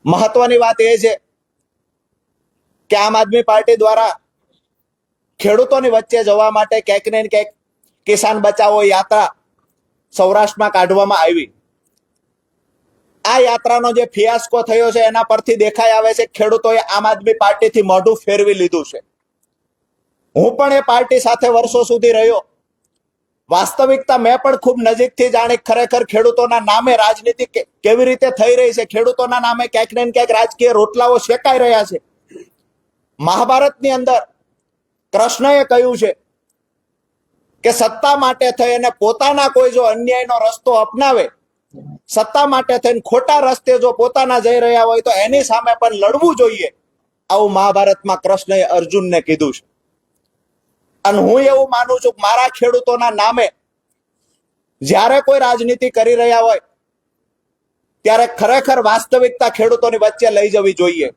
મહત્વની વાત એ છે કે આમ આદમી પાર્ટી દ્વારા ખેડૂતોની વચ્ચે જવા માટે ક્યાંક ને ક્યાંક કિસાન બચાવો યાત્રા સૌરાષ્ટ્રમાં કાઢવામાં આવી. આ યાત્રાનો જે ફિયાસ્કો થયો છે એના પરથી દેખાઈ આવે છે ખેડૂતોએ આમ આદમી પાર્ટીથી મોઢું ફેરવી લીધું છે. હું પણ એ પાર્ટી સાથે વર્ષો સુધી રહ્યો. વાસ્તવિકતા મેં પણ ખૂબ નજીકથી જાણી ખરેખર ખેડૂતોના નામે રાજનીતિ કેવી રીતે થઈ રહી છે. ખેડૂતોના નામે ક્યાંક ને ક્યાંક રાજકીય રોટલાઓ શેકાઈ રહ્યા છે. મહાભારતની અંદર કૃષ્ણએ કહ્યું છે કે સત્તા માટે થઈ અને પોતાના કોઈ જો અન્યાયનો રસ્તો અપનાવે, સત્તા માટે થઈને ખોટા રસ્તે જો પોતાના જઈ રહ્યા હોય તો એની સામે પણ લડવું જોઈએ. આવું મહાભારતમાં કૃષ્ણએ અર્જુનને કીધું છે. અને હું એવું માનું છું કે મારા ખેડૂતોના નામે જ્યારે કોઈ રાજનીતિ કરી રહ્યા હોય ત્યારે ખરેખર વાસ્તવિકતા ખેડૂતોની વચ્ચે લઈ જવી જોઈએ.